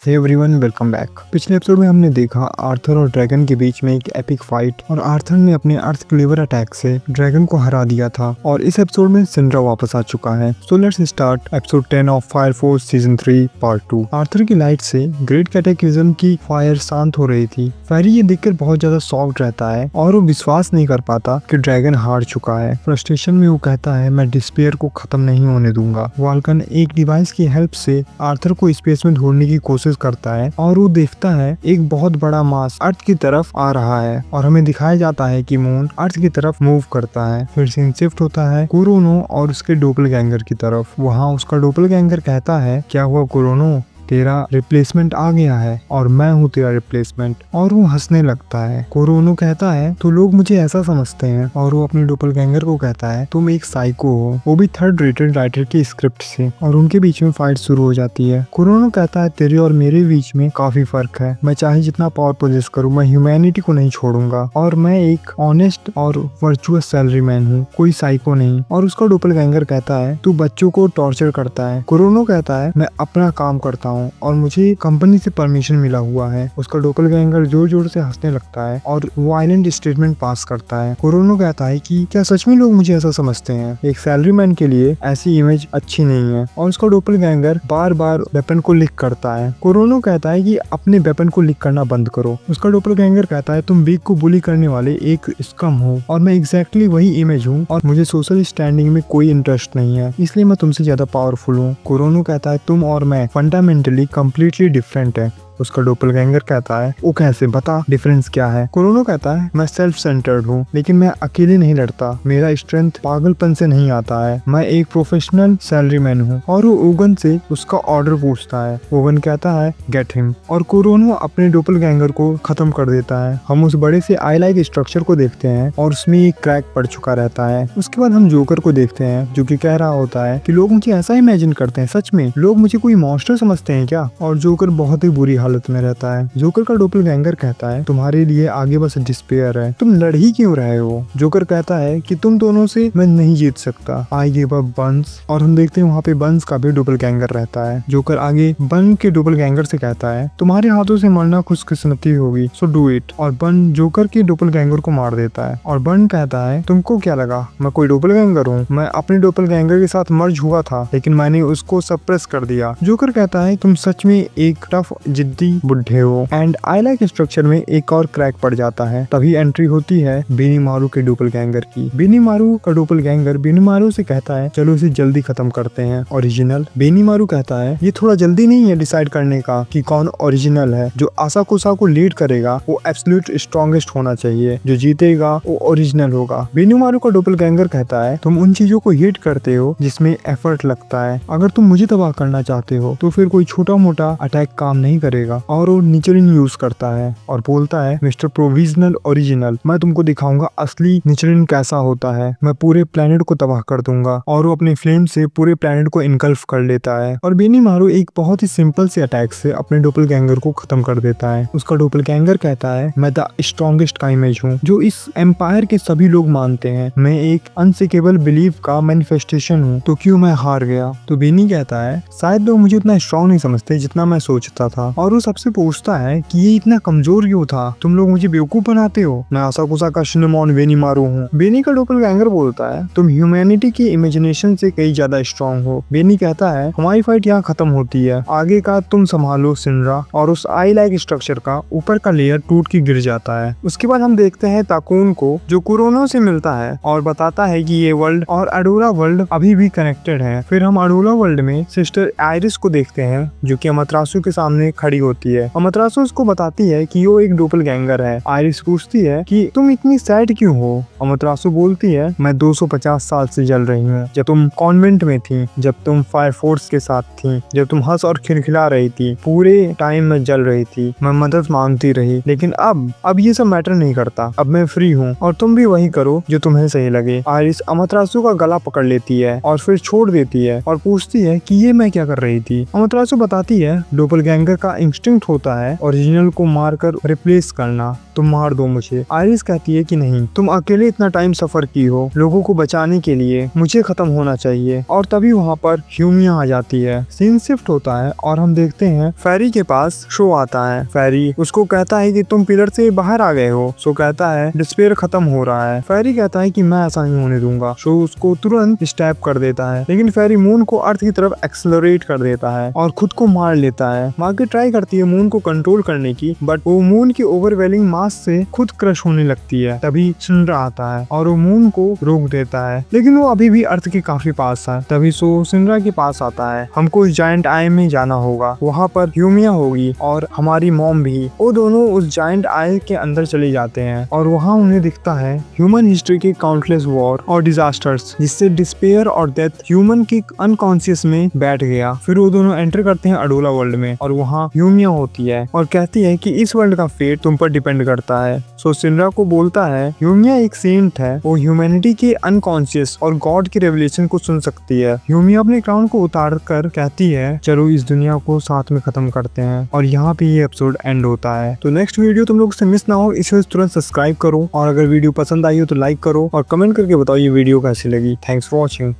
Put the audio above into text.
हे everyone, welcome back. पिछले episode में हमने देखा आर्थर और ड्रैगन के बीच में एक एपिक फाइट और आर्थर ने अपने अर्थ क्लेवर अटैक से ड्रैगन को हरा दिया था और इस एपिसोड में सिंड्रा वापस आ चुका है। So let's start episode 10 of fire force season 3 part 2। Arthur की लाइट से ग्रेट कैटेक्लिज्म की फायर शांत हो रही थी। फेरी ये देखकर बहुत ज्यादा शॉक्ड रहता है और वो विश्वास नहीं कर पाता कि ड्रैगन हार चुका है। फ्रस्ट्रेशन में वो कहता है, मैं डिस्पेयर को खत्म नहीं होने दूंगा। वाल्कन एक डिवाइस की हेल्प से आर्थर को स्पेस में ढूंढने की कोशिश करता है और वो देखता है एक बहुत बड़ा मास अर्थ की तरफ आ रहा है और हमें दिखाया जाता है कि मून अर्थ की तरफ मूव करता है। फिर सीन शिफ्ट होता है कुरोनो और उसके डोपलगैंगर की तरफ। वहाँ उसका डोपलगैंगर कहता है, क्या हुआ कुरोनो, तेरा रिप्लेसमेंट आ गया है और मैं हूँ तेरा रिप्लेसमेंट। और वो हंसने लगता है। कुरोनो कहता है, तो लोग मुझे ऐसा समझते हैं। और वो अपने डोपलगैंगर को कहता है, तुम एक साइको हो, वो भी थर्ड रेटेड राइटर की स्क्रिप्ट से। और उनके बीच में फाइट शुरू हो जाती है। कुरोनो कहता है, तेरे और मेरे बीच में काफी फर्क है। मैं चाहे जितना पावर पोजेस करूँ, मैं ह्यूमैनिटी को नहीं छोड़ूंगा और मैं एक ऑनेस्ट और वर्चुअस सैलरी मैन हूँ, कोई साइको नहीं। और उसका डोपलगैंगर कहता है, तू बच्चों को टॉर्चर करता है। कुरोनो कहता है, मैं अपना काम करता हूँ और मुझे कंपनी से परमिशन मिला हुआ है। उसका डोपलगैंगर जोर जोर से हंसने लगता है और वायलेंट स्टेटमेंट पास करता है। कुरोनो कहता है कि क्या सच में लोग मुझे ऐसा समझते हैं? एक सैलरीमैन के लिए ऐसी इमेज अच्छी नहीं है। और उसका डोपलगैंगर बार बार वेपन को लीक करता है। कुरोनो कहता है कि अपने वेपन को लीक करना बंद करो। उसका डोपलगैंगर कहता है, तुम वीक को बुली करने वाले एक स्कम हो और मैं एग्जैक्टली वही इमेज हूँ और मुझे सोशल स्टैंडिंग में कोई इंटरेस्ट नहीं है, इसलिए मैं तुमसे ज्यादा पावरफुल हूँ। कुरोनो कहता है, तुम और मैं फंडामेंटली कंप्लीटली डिफरेंट है। उसका डोपलगैंगर कहता है, वो कैसे, बता डिफरेंस क्या है? कुरोनो कहता है, मैं सेल्फ सेंटर्ड हूँ लेकिन मैं अकेले नहीं लड़ता। मेरा स्ट्रेंथ पागलपन से नहीं आता है। मैं एक प्रोफेशनल सैलरीमैन हूँ। और वो ओगन से उसका ऑर्डर पूछता है। ओगन कहता है, गेट हिम। और कुरोनो अपने डोपलगैंगर को खत्म कर देता है। हम उस बड़े से आई लाइक स्ट्रक्चर को देखते हैं और उसमें एक क्रैक पड़ चुका रहता है। उसके बाद हम जोकर को देखते हैं जो कि कह रहा होता है कि लोग मुझे ऐसा इमेजिन करते हैं, सच में लोग मुझे कोई मॉन्स्टर समझते हैं क्या? और जोकर बहुत ही बुरी हालत में रहता है। जोकर का डोपलगैंगर कहता है, तुम्हारे लिए आगे बस डिस्पेयर है, तुम लड़ ही क्यों रहे हो? जोकर कहता है कि तुम दोनों से मैं नहीं जीत सकता, आई गिव अप बंस। और हम देखते हैं वहाँ पे बंस का भी डोपलगैंगर रहता है। जोकर आगे बन के डोपलगैंगर से कहता है, तुम्हारे हाथों से मरना खुशकिस्मती होगी, सो डू इट। और बन जोकर के डोपलगैंगर को मार देता है। और बन कहता है, तुमको क्या लगा मैं कोई डोपलगैंगर हूँ? मैं अपने डोपलगैंगर के साथ मर्ज हुआ था लेकिन मैंने उसको सप्रेस कर दिया। जोकर कहता है, तुम सच में एक टफ जिद्दी बुढ़े हो। एंड आई लाइक स्ट्रक्चर में एक और क्रैक पड़ जाता है। तभी एंट्री होती है बेनीमारू के डोपलगैंगर की। बेनीमारू का डोपलगैंगर बेनीमारू से कहता है, चलो इसे जल्दी खत्म करते हैं। ओरिजिनल बेनीमारू कहता है, ये थोड़ा जल्दी नहीं है डिसाइड करने का कि कौन ओरिजिनल है। जो आसाकुसा को लीड करेगा वो एब्सोल्यूट स्ट्रॉन्गेस्ट होना चाहिए, जो जीतेगा वो ओरिजिनल होगा। बेनीमारू का डोपलगैंगर कहता है, तुम उन चीजों को हिट करते हो जिसमें एफर्ट लगता है। अगर तुम मुझे तबाह करना चाहते हो तो फिर कोई छोटा मोटा अटैक काम नहीं करेगा। और वो निचरिन यूज करता है और बोलता है, मिस्टर प्रोविजनल ओरिजिनल, मैं तुमको दिखाऊंगा असली निचरिन कैसा होता है। मैं पूरे प्लेनेट को तबाह कर दूंगा। और वो अपने फ्लेम से पूरे प्लेनेट को इनकल्फ कर लेता है। और बेनीमारू एक बहुत ही सिंपल से अटैक से अपने डोपलगैंगर को खत्म कर देता है। उसका डोपलगैंगर कहता है, मैं द स्ट्रॉन्गेस्ट का इमेज हूँ जो इस एम्पायर के सभी लोग मानते हैं। मैं एक अनसिकेबल बिलीव का मैनिफेस्टेशन हूँ, तो क्यों मैं हार गया? तो बेनी कहता है, शायद लोग मुझे उतना स्ट्रॉन्ग नहीं समझते जितना मैं सोचता था। और वो सबसे पूछता है कि ये इतना कमजोर क्यों था? तुम लोग मुझे बेवकूफ बनाते हो। मैं आसाकुसा का शिनमोन बेनीमारू हूँ। बेनी का डोपलगैंगर बोलता है, तुम ह्यूमैनिटी की इमेजिनेशन से कई ज्यादा स्ट्रॉन्ग हो। बेनी कहता है, हमारी फाइट यहाँ खत्म होती है, आगे का तुम संभालो सिंड्रा। और उस आई लाइक स्ट्रक्चर का ऊपर का लेयर टूट के गिर जाता है। उसके बाद हम देखते हैं ताकुन को जो कुरोनो से मिलता है और बताता है कि ये वर्ल्ड और अडोरा वर्ल्ड अभी भी कनेक्टेड है। फिर हम अडोरा वर्ल्ड में सिस्टर आयरिस को देखते हैं जो कि अमातरासु के सामने खड़ी होती है। अमातरासु उसको बताती है कि वो एक डोपलगैंगर है। आयरिस पूछती है कि तुम इतनी सैड क्यों हो? अमातरासु बोलती है, मैं 250 साल से जल रही हूँ। जब तुम कॉन्वेंट में थी, जब तुम फायर फोर्स के साथ थी, जब तुम हंस और खिलखिला रही थी, पूरे टाइम में जल रही थी, मैं मदद मांगती रही। लेकिन अब ये सब मैटर नहीं करता। अब मैं फ्री हूँ और तुम भी वही करो जो तुम्हें सही लगे। आयरिस अमातरासु का गला पकड़ लेती है और फिर छोड़ देती है और पूछती है कि ये मैं क्या कर रही थी। अमातरासु बताती है, डोपलगैंगर का इंस्टिंक्ट होता है ओरिजिनल को मारकर रिप्लेस करना। तुम मार दो मुझे। आयरिस कहती है कि नहीं, तुम अकेले इतना टाइम सफर की हो लोगों को बचाने के लिए, मुझे खत्म होना चाहिए। और तभी वहाँ पर ह्यूमिया आ जाती है। सीन शिफ्ट होता है और हम देखते हैं फेरी के पास शो आता है। फेरी उसको कहता है कि तुम पिलर से बाहर आ गए हो। शो कहता है डिस्पेयर खत्म हो रहा है। फेरी कहता है कि मैं ऐसा नहीं होने दूंगा। शो उसको तुरंत स्टैप कर देता है, लेकिन फेरी मून को अर्थ की तरफ एक्सेलरेट कर देता है और खुद को मार लेता है। मार्गरेट ट्राई करती है मून को कंट्रोल करने की, बट वो मून की ओवरवेलिंग मास से खुद क्रश होने लगती है। तभी सिंड्रा आता है और वो मून को रोक देता है, लेकिन वो अभी भी अर्थ के काफी पास है। तभी सो सिंड्रा के पास आता है। हमको उस जायंट आई में जाना होगा, वहाँ पर ह्यूमिया होगी और हमारी मॉम भी। वो दोनों उस जायंट आई के अंदर चले जाते हैं और वहाँ उन्हें दिखता है ह्यूमन हिस्ट्री के काउंटलेस वॉर और डिजास्टर्स, जिससे डिस्पेयर और डेथ ह्यूमन की अनकॉन्शियस में बैठ गया। फिर वो दोनों एंटर करते हैं अडोला वर्ल्ड में और वहाँ ह्यूमिया होती है और कहती है कि इस वर्ल्ड का फेट तुम पर डिपेंड करता है। सो सिंड्रा को बोलता है ह्यूमिया एक सेंट है, वो ह्यूमैनिटी के अनकॉन्शियस और गॉड के रेवलेशन को सुन सकती है। ह्यूमिया अपने क्राउन को उतार कर कहती है चलो इस दुनिया को साथ में खत्म करते हैं, और यहाँ पे ये एपिसोड एंड होता है। तो नेक्स्ट वीडियो तुम लोग से मिस ना हो इसे तुरंत सब्सक्राइब करो, और अगर वीडियो पसंद आई हो तो लाइक करो और कमेंट करके बताओ ये वीडियो कैसी लगी। Thanks for watching.